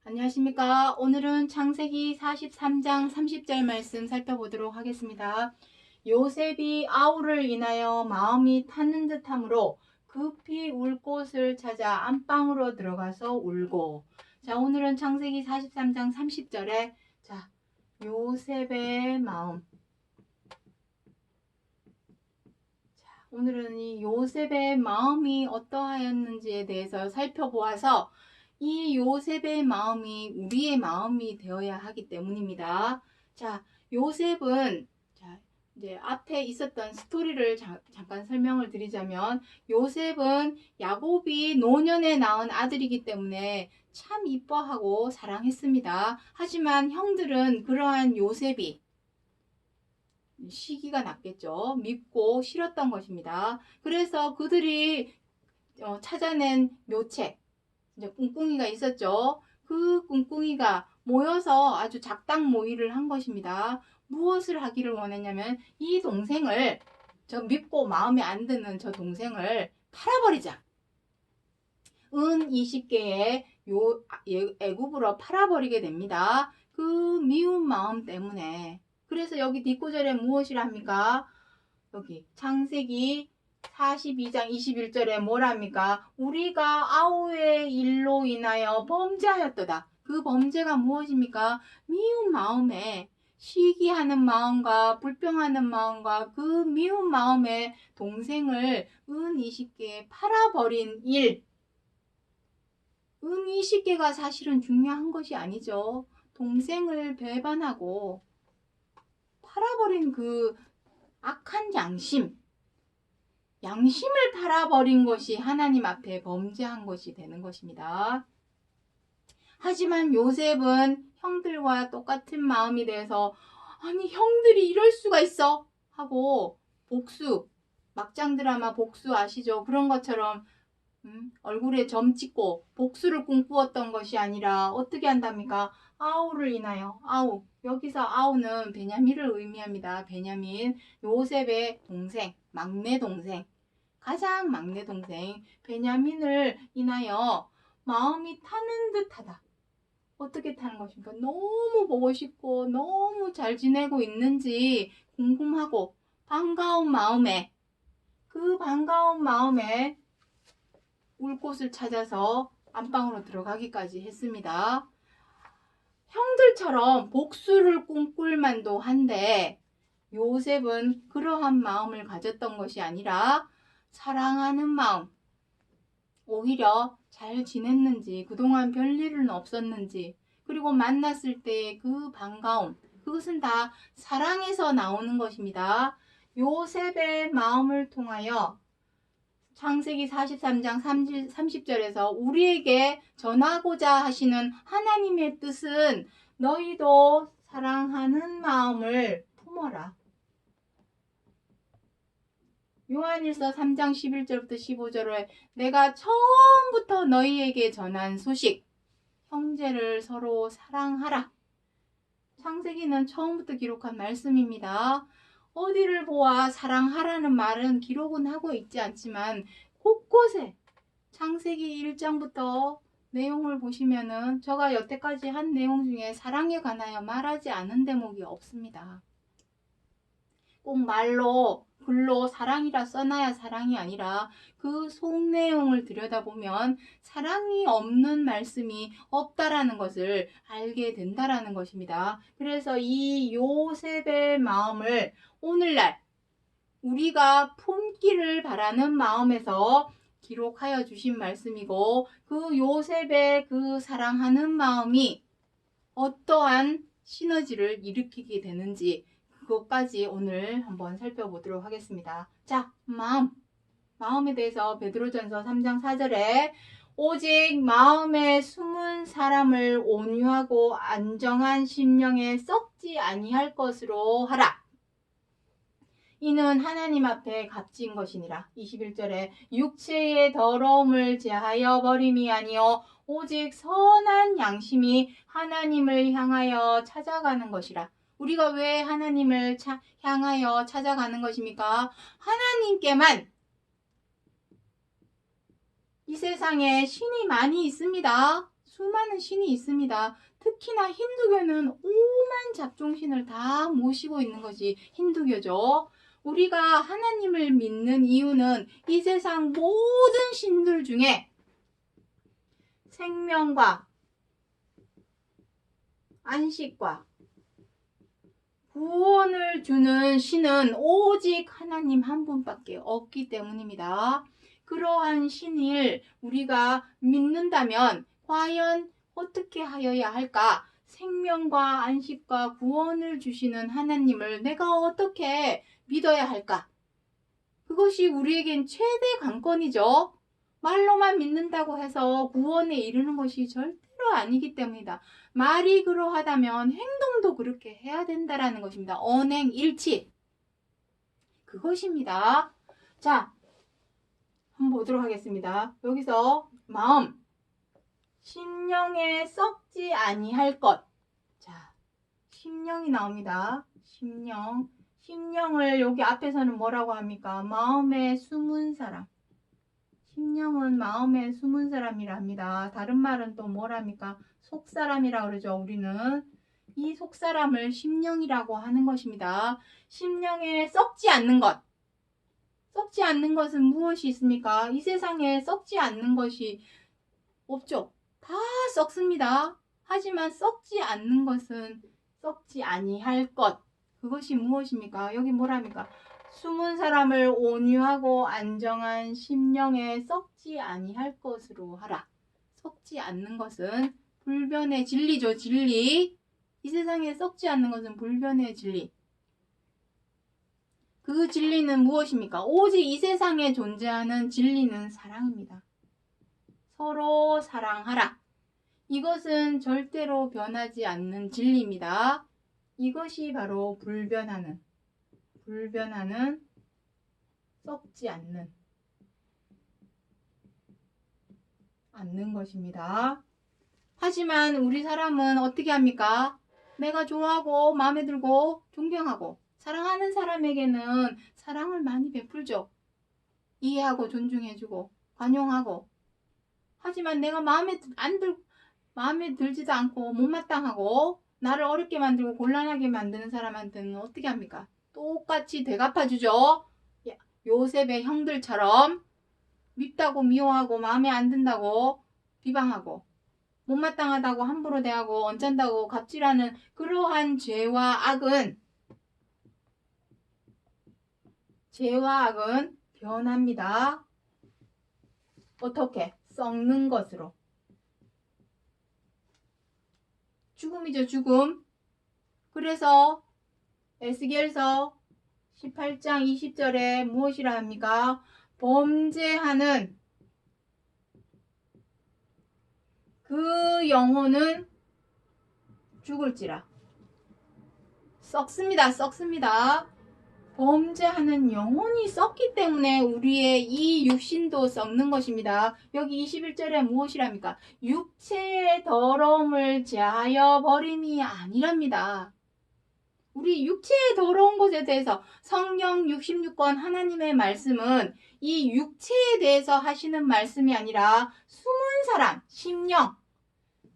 안녕하십니까. 오늘은 창세기 43장 30절 말씀 살펴보도록 하겠습니다. 요셉이 아우를 인하여 마음이 타는 듯하므로 급히 울 곳을 찾아 안방으로 들어가서 울고. 자, 오늘은 창세기 43장 30절에 요셉의 마음. 오늘은 이 요셉의 마음이 어떠하였는지에 대해서 살펴보아서 이 요셉의 마음이 우리의 마음이 되어야 하기 때문입니다. 자, 요셉은 이제 앞에 있었던 스토리를 잠깐 설명을 드리자면, 요셉은 야곱이 노년에 낳은 아들이기 때문에 참 이뻐하고 사랑했습니다. 하지만 형들은 그러한 요셉이 시기가 났겠죠. 밉고 싫었던 것입니다. 그래서 그들이 찾아낸 묘책, 이제 꿍꿍이가 있었죠. 그 꿍꿍이가 모여서 아주 작당 모의를 한 것입니다. 무엇을 하기를 원했냐면, 이 동생을, 저 밉고 마음에 안 드는 저 동생을 팔아버리자. 은 20개의 애굽으로 팔아버리게 됩니다. 그 미운 마음 때문에. 그래서 여기 뒷구절에 무엇이라 합니까? 여기 창세기 42장 21절에 뭐라 합니까? 우리가 아우의 일로 인하여 범죄하였도다. 그 범죄가 무엇입니까? 미운 마음에, 시기하는 마음과 불평하는 마음과 그 미운 마음에 동생을 은 20개에 팔아버린 일. 은 20개가 사실은 중요한 것이 아니죠. 동생을 배반하고 팔아버린 그 악한 양심을 팔아버린 것이 하나님 앞에 범죄한 것이 되는 것입니다. 하지만 요셉은 형들과 똑같은 마음이 돼서, 아니 형들이 이럴 수가 있어 하고 복수, 막장 드라마 복수 아시죠? 그런 것처럼 얼굴에 점 찍고 복수를 꿈꾸었던 것이 아니라 어떻게 한답니까? 아우를 인하여. 아우, 여기서 아우는 베냐민을 의미합니다. 베냐민, 요셉의 동생, 막내 동생, 가장 막내 동생 베냐민을 인하여 마음이 타는 듯하다. 어떻게 타는 것입니까? 너무 보고 싶고 너무 잘 지내고 있는지 궁금하고, 반가운 마음에, 그 반가운 마음에 울 곳을 찾아서 안방으로 들어가기까지 했습니다. 형들처럼 복수를 꿈꿀 만도 한데, 요셉은 그러한 마음을 가졌던 것이 아니라 사랑하는 마음, 오히려 잘 지냈는지, 그동안 별일은 없었는지, 그리고 만났을 때의 그 반가움, 그것은 다 사랑에서 나오는 것입니다. 요셉의 마음을 통하여 창세기 43장 30절에서 우리에게 전하고자 하시는 하나님의 뜻은, 너희도 사랑하는 마음을 품어라. 요한일서 3장 11절부터 15절에 내가 처음부터 너희에게 전한 소식, 형제를 서로 사랑하라. 창세기는 처음부터 기록한 말씀입니다. 어디를 보아 사랑하라는 말은 기록은 하고 있지 않지만, 곳곳에 창세기 1장부터 내용을 보시면은 제가 여태까지 한 내용 중에 사랑에 관하여 말하지 않은 대목이 없습니다. 꼭 말로 글로 사랑이라 써놔야 사랑이 아니라 그 속 내용을 들여다보면 사랑이 없는 말씀이 없다라는 것을 알게 된다라는 것입니다. 그래서 이 요셉의 마음을 오늘날 우리가 품기를 바라는 마음에서 기록하여 주신 말씀이고, 그 요셉의 그 사랑하는 마음이 어떠한 시너지를 일으키게 되는지, 그것까지 오늘 한번 살펴보도록 하겠습니다. 자, 마음에 대해서 베드로전서 3장 4절에 오직 마음에 숨은 사람을 온유하고 안정한 심령에 썩지 아니할 것으로 하라. 이는 하나님 앞에 값진 것이니라. 21절에 육체의 더러움을 제하여 버림이 아니요 오직 선한 양심이 하나님을 향하여 찾아가는 것이라. 우리가 왜 하나님을 향하여 찾아가는 것입니까? 하나님께만, 이 세상에 신이 많이 있습니다. 수많은 신이 있습니다. 특히나 힌두교는 오만 잡종신을 다 모시고 있는 것이 힌두교죠. 우리가 하나님을 믿는 이유는 이 세상 모든 신들 중에 생명과 안식과 구원을 주는 신은 오직 하나님 한 분밖에 없기 때문입니다. 그러한 신을 우리가 믿는다면 과연 어떻게 하여야 할까? 생명과 안식과 구원을 주시는 하나님을 내가 어떻게 믿어야 할까? 그것이 우리에겐 최대 관건이죠. 말로만 믿는다고 해서 구원에 이르는 것이 절대로 아니기 때문이다. 말이 그러하다면 행동도 그렇게 해야 된다라는 것입니다. 언행일치. 그것입니다. 자, 한번 보도록 하겠습니다. 여기서 마음, 심령에 썩지 아니할 것. 자, 심령이 나옵니다. 심령. 심령을 여기 앞에서는 뭐라고 합니까? 마음에 숨은 사람. 심령은 마음에 숨은 사람이라 합니다. 다른 말은 또 뭐랍니까? 속사람이라 그러죠. 우리는 이 속사람을 심령이라고 하는 것입니다. 심령에 썩지 않는 것. 썩지 않는 것은 무엇이 있습니까? 이 세상에 썩지 않는 것이 없죠. 다 썩습니다. 하지만 썩지 않는 것은 썩지 아니할 것. 그것이 무엇입니까? 여기 뭐랍니까? 숨은 사람을 온유하고 안정한 심령에 썩지 아니할 것으로 하라. 썩지 않는 것은 불변의 진리죠. 진리. 이 세상에 썩지 않는 것은 불변의 진리. 그 진리는 무엇입니까? 오직 이 세상에 존재하는 진리는 사랑입니다. 서로 사랑하라. 이것은 절대로 변하지 않는 진리입니다. 이것이 바로 불변하는, 썩지 않는 것입니다. 하지만 우리 사람은 어떻게 합니까? 내가 좋아하고 마음에 들고 존경하고 사랑하는 사람에게는 사랑을 많이 베풀죠. 이해하고 존중해주고 관용하고. 하지만 내가 마음에 들지도 않고 못마땅하고 나를 어렵게 만들고 곤란하게 만드는 사람한테는 어떻게 합니까? 똑같이 되갚아주죠. 요셉의 형들처럼 밉다고 미워하고 마음에 안 든다고 비방하고 못마땅하다고 함부로 대하고 언짢다고 갑질하는 그러한 죄와 악은 변합니다. 어떻게? 썩는 것으로. 죽음이죠, 죽음. 그래서 에스겔서 18장 20절에 무엇이라 합니까? 범죄하는 그 영혼은 죽을지라. 썩습니다. 범죄하는 영혼이 썩기 때문에 우리의 이 육신도 썩는 것입니다. 여기 21절에 무엇이랍니까? 육체의 더러움을 제하여 버림이 아니랍니다. 우리 육체의 더러운 것에 대해서 성경 66권 하나님의 말씀은 이 육체에 대해서 하시는 말씀이 아니라 숨은 사람, 심령,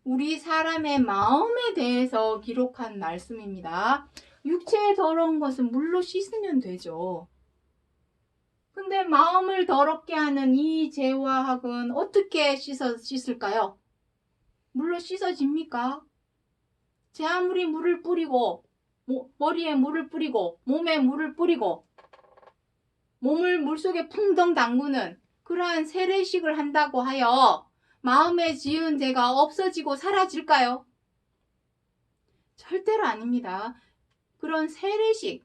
우리 사람의 마음에 대해서 기록한 말씀입니다. 육체의 더러운 것은 물로 씻으면 되죠. 근데 마음을 더럽게 하는 이 죄와 악은 어떻게 씻을까요? 물로 씻어집니까? 제 아무리 물을 뿌리고 머리에 물을 뿌리고 몸에 물을 뿌리고 몸을 물속에 풍덩 담그는 그러한 세례식을 한다고 하여 마음에 지은 죄가 없어지고 사라질까요? 절대로 아닙니다. 그런 세례식은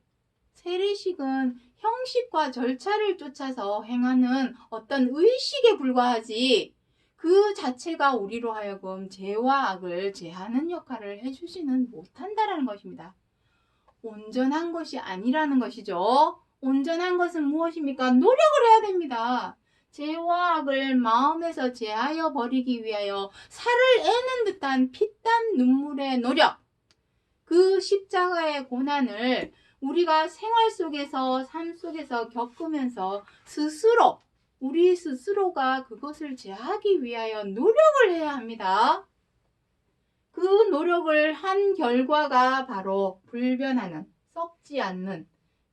형식과 절차를 쫓아서 행하는 어떤 의식에 불과하지 그 자체가 우리로 하여금 죄와 악을 제하는 역할을 해주지는 못한다라는 것입니다. 온전한 것이 아니라는 것이죠. 온전한 것은 무엇입니까? 노력을 해야 됩니다. 죄와 악을 마음에서 제하여 버리기 위하여 살을 애는 듯한 피땀 눈물의 노력, 그 십자가의 고난을 우리가 생활 속에서 삶 속에서 겪으면서 우리 스스로가 그것을 제하기 위하여 노력을 해야 합니다. 노력을 한 결과가 바로 불변하는, 썩지 않는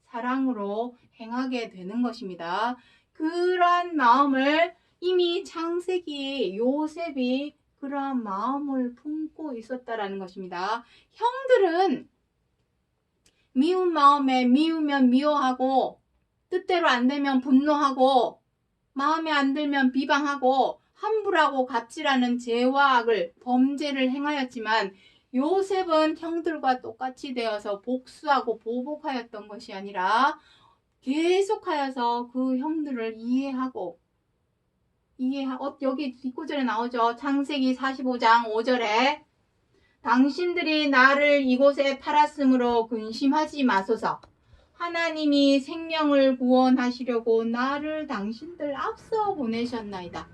사랑으로 행하게 되는 것입니다. 그러한 마음을 이미 창세기에 요셉이 그러한 마음을 품고 있었다라는 것입니다. 형들은 미운 마음에 미우면 미워하고 뜻대로 안 되면 분노하고 마음에 안 들면 비방하고 함부라고 갑질하는 죄와 악을 범죄를 행하였지만 요셉은 형들과 똑같이 되어서 복수하고 보복하였던 것이 아니라 계속하여서 그 형들을 이해하고 여기 뒷구절에 나오죠. 창세기 45장 5절에 당신들이 나를 이곳에 팔았으므로 근심하지 마소서. 하나님이 생명을 구원하시려고 나를 당신들 앞서 보내셨나이다.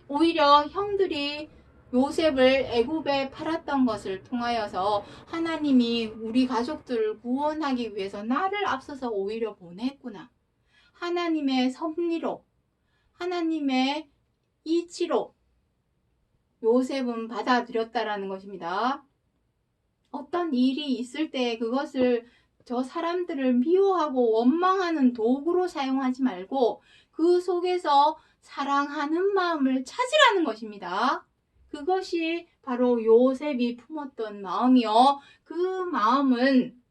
오히려 형들이 요셉을 애굽에 팔았던 것을 통하여서 하나님이 우리 가족들을 구원하기 위해서 나를 앞서서 오히려 보냈구나. 하나님의 섭리로, 하나님의 이치로 요셉은 받아들였다라는 것입니다. 어떤 일이 있을 때 그것을 저 사람들을 미워하고 원망하는 도구로 사용하지 말고 그 속에서 사랑하는 마음을 찾으라는 것입니다. 그것이 바로 요셉이 품었던 마음이요. 그 마음은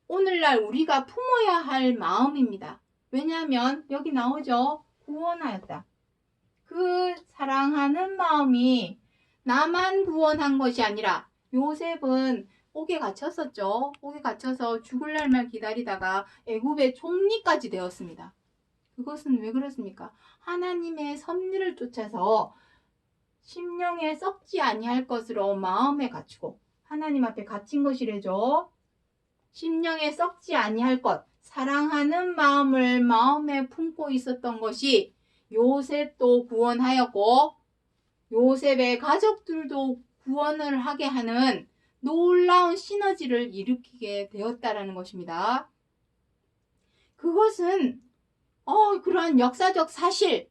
오늘날 우리가 품어야 할 마음입니다. 왜냐하면 여기 나오죠. 구원하였다. 그 사랑하는 마음이 나만 구원한 것이 아니라 요셉은 옥에 갇혔었죠. 옥에 갇혀서 죽을 날만 기다리다가 애굽의 총리까지 되었습니다. 그것은 왜 그렇습니까? 하나님의 섭리를 쫓아서 심령에 썩지 아니할 것으로 마음에 갖추고 하나님 앞에 갇힌 것이래죠. 심령에 썩지 아니할 것, 사랑하는 마음을 마음에 품고 있었던 것이 요셉도 구원하였고 요셉의 가족들도 구원을 하게 하는 놀라운 시너지를 일으키게 되었다라는 것입니다. 그것은 그러한 역사적 사실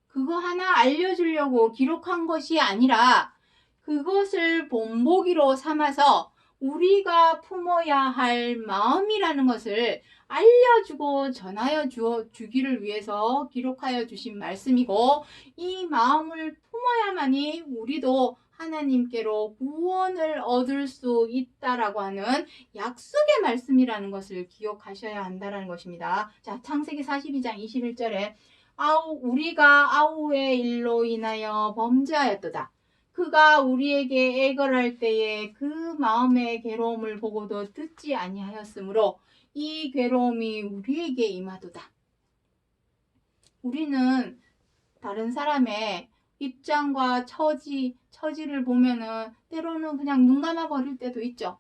그거 하나 알려주려고 기록한 것이 아니라 그것을 본보기로 삼아서 우리가 품어야 할 마음이라는 것을 알려주고 전하여 주기를 위해서 기록하여 주신 말씀이고 이 마음을 품어야만이 우리도 하나님께로 구원을 얻을 수 있다라고 하는 약속의 말씀이라는 것을 기억하셔야 한다는 것입니다. 자, 창세기 42장 21절에 우리가 아우의 일로 인하여 범죄하였도다. 그가 우리에게 애걸할 때에 그 마음의 괴로움을 보고도 듣지 아니하였으므로 이 괴로움이 우리에게 임하도다. 우리는 다른 사람의 입장과 처지를 보면은 때로는 그냥 눈 감아 버릴 때도 있죠.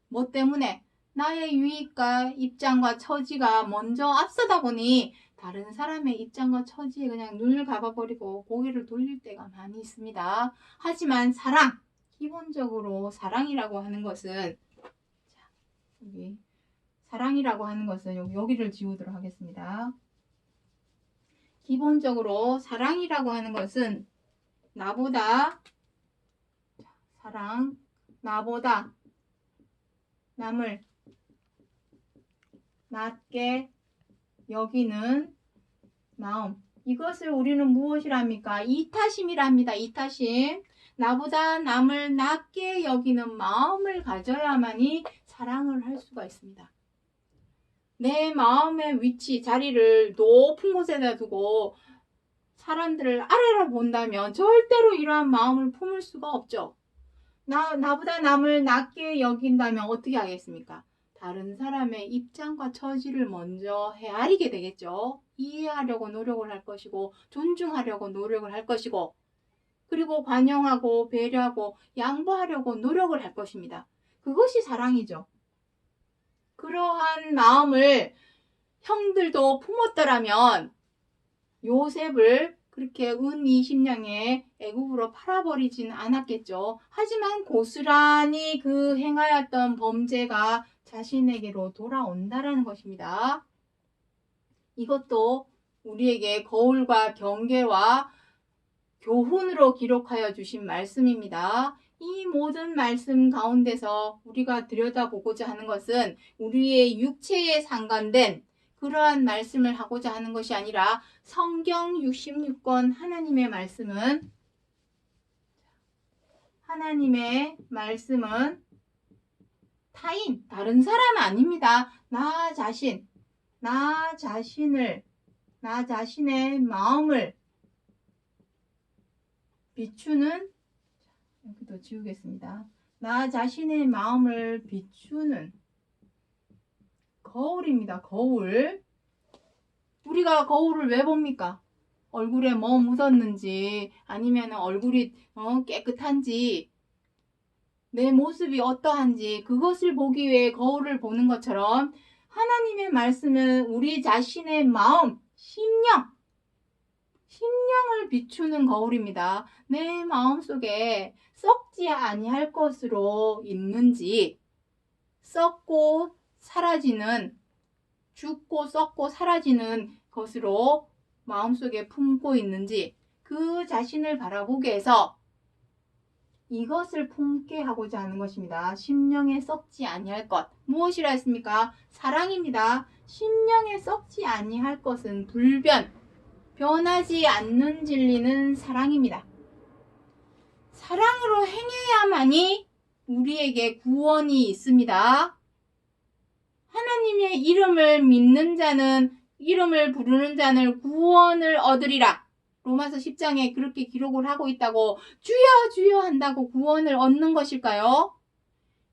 뭐 때문에? 나의 유익과 입장과 처지가 먼저 앞서다 보니 다른 사람의 입장과 처지에 그냥 눈을 감아버리고 고개를 돌릴 때가 많이 있습니다. 하지만 기본적으로 사랑이라고 하는 것은 사랑이라고 하는 것은 여기를 지우도록 하겠습니다. 기본적으로 사랑이라고 하는 것은 나보다 남을 낮게 여기는 마음. 이것을 우리는 무엇이랍니까? 이타심이랍니다. 이타심. 나보다 남을 낮게 여기는 마음을 가져야만이 사랑을 할 수가 있습니다. 내 마음의 위치, 자리를 높은 곳에다 두고 사람들을 아래로 본다면 절대로 이러한 마음을 품을 수가 없죠. 나보다 남을 낮게 여긴다면 어떻게 하겠습니까? 다른 사람의 입장과 처지를 먼저 헤아리게 되겠죠. 이해하려고 노력을 할 것이고 존중하려고 노력을 할 것이고 그리고 관용하고 배려하고 양보하려고 노력을 할 것입니다. 그것이 사랑이죠. 그러한 마음을 형들도 품었더라면 요셉을 그렇게 은 20냥에 애굽으로 팔아버리진 않았겠죠. 하지만 고스란히 그 행하였던 범죄가 자신에게로 돌아온다라는 것입니다. 이것도 우리에게 거울과 경계와 교훈으로 기록하여 주신 말씀입니다. 이 모든 말씀 가운데서 우리가 들여다보고자 하는 것은 우리의 육체에 상관된 그러한 말씀을 하고자 하는 것이 아니라 성경 66권 하나님의 말씀은 타인, 다른 사람 아닙니다. 나 자신의 마음을 비추는, 여기도 지우겠습니다. 나 자신의 마음을 비추는 거울입니다. 거울. 우리가 거울을 왜 봅니까? 얼굴에 뭐 묻었는지, 아니면 얼굴이 깨끗한지, 내 모습이 어떠한지 그것을 보기 위해 거울을 보는 것처럼 하나님의 말씀은 우리 자신의 마음, 심령을 비추는 거울입니다. 내 마음속에 썩지 아니할 것으로 있는지, 썩고 사라지는, 죽고 썩고 사라지는 것으로 마음속에 품고 있는지 그 자신을 바라보게 해서 이것을 품게 하고자 하는 것입니다. 심령에 썩지 아니할 것. 무엇이라 했습니까? 사랑입니다. 심령에 썩지 아니할 것은 불변, 변하지 않는 진리는 사랑입니다. 사랑으로 행해야만이 우리에게 구원이 있습니다. 하나님의 이름을 믿는 자는, 이름을 부르는 자는 구원을 얻으리라. 로마서 10장에 그렇게 기록을 하고 있다고, 주여 주여 한다고 구원을 얻는 것일까요?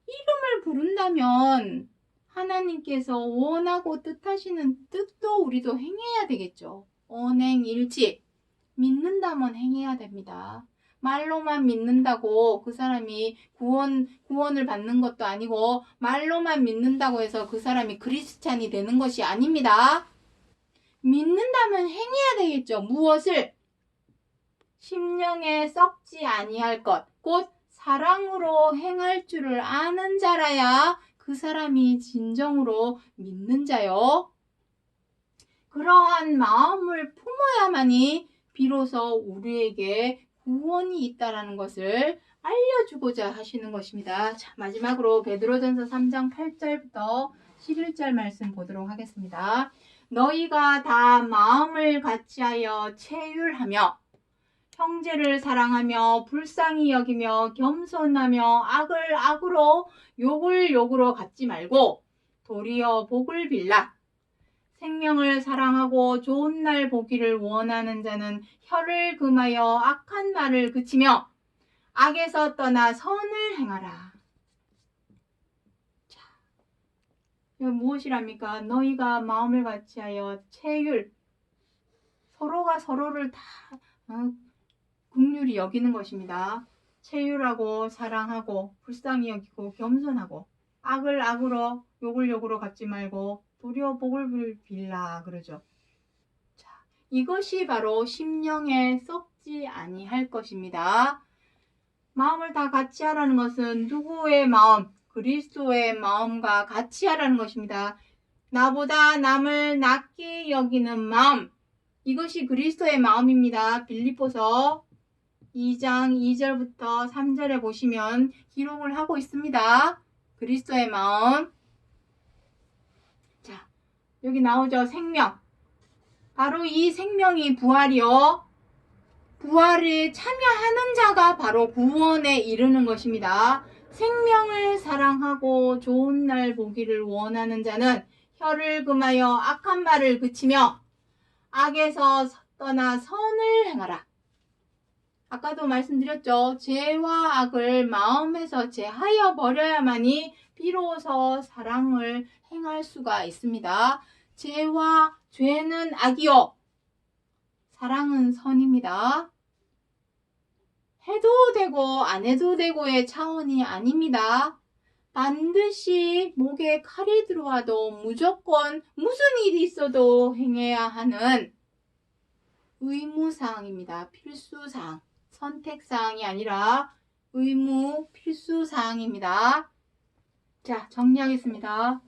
이름을 부른다면 하나님께서 원하고 뜻하시는 뜻도 우리도 행해야 되겠죠. 언행일치. 믿는다면 행해야 됩니다. 말로만 믿는다고 그 사람이 구원을 받는 것도 아니고, 말로만 믿는다고 해서 그 사람이 그리스찬이 되는 것이 아닙니다. 믿는다면 행해야 되겠죠. 무엇을? 심령에 썩지 아니할 것, 곧 사랑으로 행할 줄을 아는 자라야 그 사람이 진정으로 믿는 자요. 그러한 마음을 품어야만이 비로소 우리에게 구원이 있다라는 것을 알려주고자 하시는 것입니다. 자, 마지막으로 베드로전서 3장 8절부터 11절 말씀 보도록 하겠습니다. 너희가 다 마음을 같이하여 체휼하며 형제를 사랑하며 불쌍히 여기며 겸손하며 악을 악으로 욕을 욕으로 갚지 말고 도리어 복을 빌라. 생명을 사랑하고 좋은 날 보기를 원하는 자는 혀를 금하여 악한 말을 그치며 악에서 떠나 선을 행하라. 자, 이거 무엇이랍니까? 너희가 마음을 같이하여 체휼, 서로가 서로를 다 긍휼히 여기는 것입니다. 체휼하고 사랑하고 불쌍히 여기고 겸손하고 악을 악으로 욕을 욕으로 갚지 말고 도리어 복을 빌라 그러죠. 자, 이것이 바로 심령에 썩지 아니할 것입니다. 마음을 다 같이 하라는 것은 누구의 마음? 그리스도의 마음과 같이 하라는 것입니다. 나보다 남을 낮게 여기는 마음, 이것이 그리스도의 마음입니다. 빌립보서 2장 2절부터 3절에 보시면 기록을 하고 있습니다. 그리스도의 마음. 자, 여기 나오죠. 생명. 바로 이 생명이 부활이요. 부활에 참여하는 자가 바로 구원에 이르는 것입니다. 생명을 사랑하고 좋은 날 보기를 원하는 자는 혀를 금하여 악한 말을 그치며 악에서 떠나 선을 행하라. 아까도 말씀드렸죠. 죄와 악을 마음에서 제하여 버려야만이 비로소 사랑을 행할 수가 있습니다. 죄는 악이요, 사랑은 선입니다. 해도 되고 안 해도 되고의 차원이 아닙니다. 반드시 목에 칼이 들어와도 무조건 무슨 일이 있어도 행해야 하는 의무사항입니다. 필수사항. 선택사항이 아니라 의무 필수사항입니다. 자, 정리하겠습니다.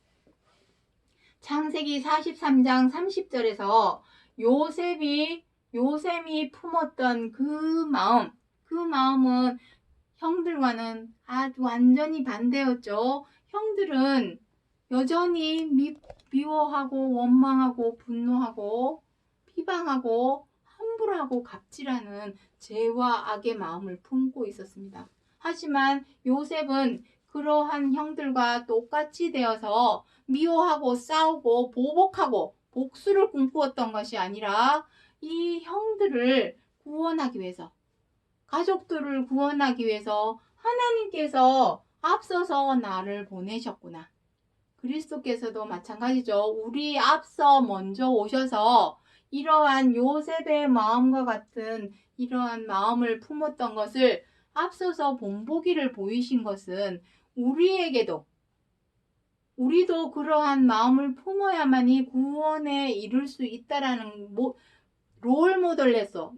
창세기 43장 30절에서 요셉이 품었던 그 마음은 형들과는 아주 완전히 반대였죠. 형들은 여전히 미워하고 원망하고 분노하고 비방하고 함부로하고 갑질하는 죄와 악의 마음을 품고 있었습니다. 하지만 요셉은 그러한 형들과 똑같이 되어서 미워하고 싸우고 보복하고 복수를 꿈꾸었던 것이 아니라 이 형들을 구원하기 위해서, 가족들을 구원하기 위해서 하나님께서 앞서서 나를 보내셨구나. 그리스도께서도 마찬가지죠. 우리 앞서 먼저 오셔서 이러한 요셉의 마음과 같은 이러한 마음을 품었던 것을 앞서서 본보기를 보이신 것은 우리도 그러한 마음을 품어야만이 구원에 이룰 수 있다라는 롤 모델로서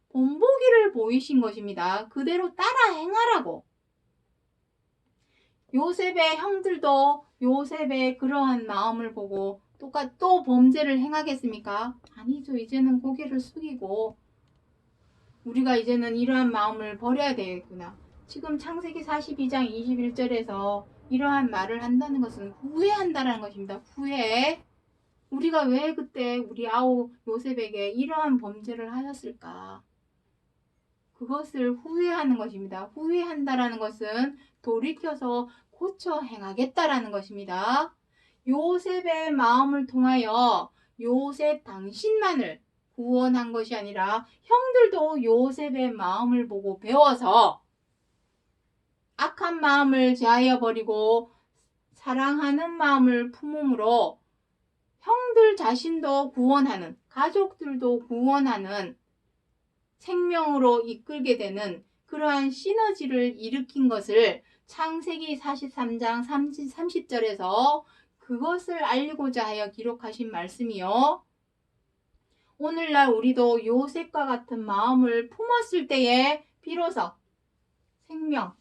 본보기를 보이신 것입니다. 그대로 따라 행하라고. 요셉의 형들도 요셉의 그러한 마음을 보고 또 범죄를 행하겠습니까? 아니죠. 이제는 고개를 숙이고 우리가 이제는 이러한 마음을 버려야 되겠구나. 지금 창세기 42장 21절에서 이러한 말을 한다는 것은 후회한다는 것입니다. 후회. 우리가 왜 그때 우리 아우 요셉에게 이러한 범죄를 하셨을까? 그것을 후회하는 것입니다. 후회한다라는 것은 돌이켜서 고쳐 행하겠다라는 것입니다. 요셉의 마음을 통하여 요셉 당신만을 구원한 것이 아니라 형들도 요셉의 마음을 보고 배워서 악한 마음을 제하여 버리고 사랑하는 마음을 품음으로 형들 자신도 구원하는, 가족들도 구원하는 생명으로 이끌게 되는 그러한 시너지를 일으킨 것을 창세기 43장 30절에서 그것을 알리고자 하여 기록하신 말씀이요. 오늘날 우리도 요셉과 같은 마음을 품었을 때에 비로소 생명,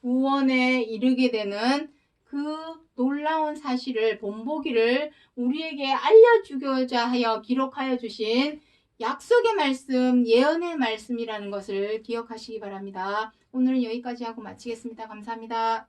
구원에 이르게 되는 그 놀라운 사실을 본보기를 우리에게 알려주고자 하여 기록하여 주신 약속의 말씀, 예언의 말씀이라는 것을 기억하시기 바랍니다. 오늘은 여기까지 하고 마치겠습니다. 감사합니다.